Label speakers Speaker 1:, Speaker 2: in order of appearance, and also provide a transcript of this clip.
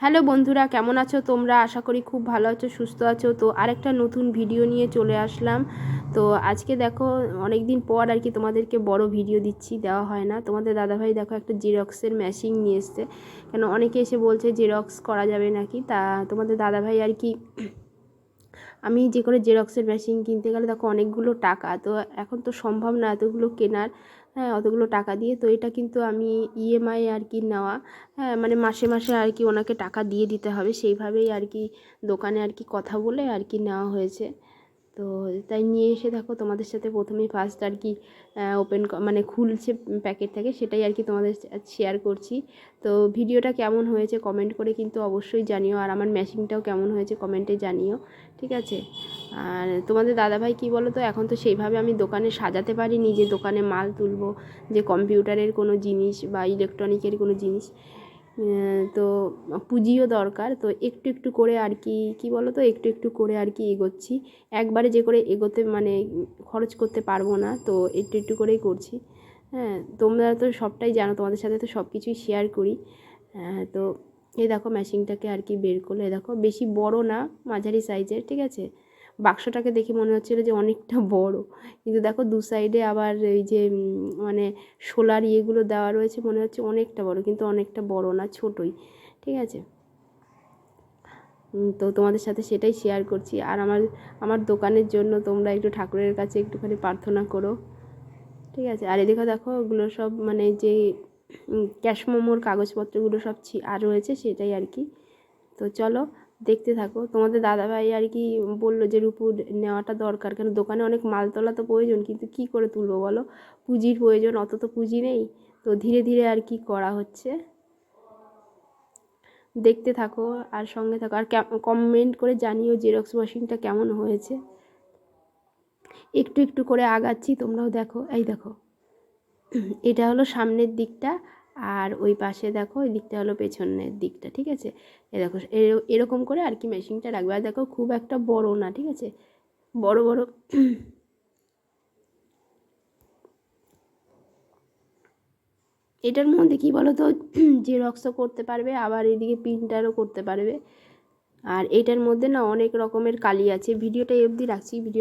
Speaker 1: Hello বন্ধুরা, কেমন আছো তোমরা? আশা করি খুব ভালো আছো, সুস্থ আছো। তো আরেকটা নতুন ভিডিও নিয়ে চলে আসলাম। তো আজকে দেখো অনেক দিন পর আর কি তোমাদেরকে বড় ভিডিও দিচ্ছি, দেওয়া হয় না। তোমাদের দাদাভাই দেখো একটা জেরক্সের মেশিন নিয়ে এসছে। কেন অনেকে এসে বলছে জেরক্স করা যাবে নাকি, তা তোমাদের দাদাভাই আর কি আমি যে করে জেরক্সের মেশিন কিনতে গেলে দেখো অনেকগুলো টাকা, তো এখন তো সম্ভব না এতগুলো কেনার। হ্যাঁ, অতগুলো টাকা দিয়ে তো এটা কিন্তু আমি ইএমআই আর কি নেওয়া। হ্যাঁ, মানে মাসে মাসে আর কি ওনাকে টাকা দিয়ে দিতে হবে, সেইভাবেই আর কি দোকানে আর কি কথা বলে আর কি নেওয়া হয়েছে। তো তাই নিয়ে এসে দেখো তোমাদের সাথে প্রথমেই ফার্স্ট আর কি ওপেন মানে খুলছে প্যাকেট থেকে, সেটাই আর কি তোমাদের শেয়ার করছি। তো ভিডিওটা কেমন হয়েছে কমেন্ট করে কিন্তু অবশ্যই জানিও, আর আমার মেশিনটাও কেমন হয়েছে কমেন্টে জানিও, ঠিক আছে? আর তোমাদের দাদাভাই কী বলো তো, এখন তো সেইভাবে আমি দোকানে সাজাতে পারিনি যে দোকানে মাল তুলবো, যে কম্পিউটারের কোনো জিনিস বা ইলেকট্রনিকের কোনো জিনিস। তো পুঁজিও দরকার, তো একটু একটু করে আর কি কী বলো তো, একটু একটু করে আর কি এগোচ্ছি। একবারে যে করে এগোতে মানে খরচ করতে পারবো না, তো একটু একটু করেই করছি। হ্যাঁ, তোমরা তো সবটাই জানো, তোমাদের সাথে তো সব কিছুই শেয়ার করি। তো এই দেখো মেশিনটাকে আর কি বের করলে, দেখো বেশি বড় না, মাঝারি সাইজের, ঠিক আছে? বাক্সটাকে দেখে মনে হচ্ছিলো যে অনেকটা বড়, কিন্তু দেখো দু সাইডে আবার এই যে মানে সোলার ইয়েগুলো দেওয়া রয়েছে, মনে হচ্ছে অনেকটা বড়, কিন্তু অনেকটা বড় না, ছোটোই, ঠিক আছে? তো তোমাদের সাথে সেটাই শেয়ার করছি। আর আমার দোকানের জন্য তোমরা একটু ঠাকুরের কাছে একটুখানি প্রার্থনা করো, ঠিক আছে? আর এদিকে দেখো ওগুলো সব মানে যে ক্যাশ মোমোর কাগজপত্রগুলো সব আর রয়েছে, সেটাই আর কি। তো চলো দেখতে থাকো। তোমাদের দাদাভাই আর কি বললো যে রূপু নেওয়াটা দরকার, কেন দোকানে অনেক মাল তোলা তো প্রয়োজন, কিন্তু কি করে তুলবো বলো, পুঁজির প্রয়োজন, অত তো পুঁজি নেই। তো ধীরে ধীরে আর কি করা হচ্ছে, দেখতে থাকো আর সঙ্গে থাকো। আর কমেন্ট করে জানিও জেরক্স মেশিনটা কেমন হয়েছে। একটু একটু করে আগাচ্ছি, তোমরাও দেখো। এই দেখো এটা হলো সামনের দিকটা, আর ওই পাশে দেখো ওই দিকটা হলো পেছনের দিকটা, ঠিক আছে? এ দেখো এরকম করে আর কি মেশিনটা রাখবে। আর দেখো খুব একটা বড় না, ঠিক আছে? বড় বড় এটার মধ্যে কি বলো তো, জেরক্সও করতে পারবে, আবার এদিকে প্রিন্টারও করতে পারবে। আর এটার মধ্যে না অনেক রকমের কালি আছে। ভিডিওটা এই অবধি রাখছি। ভিডিও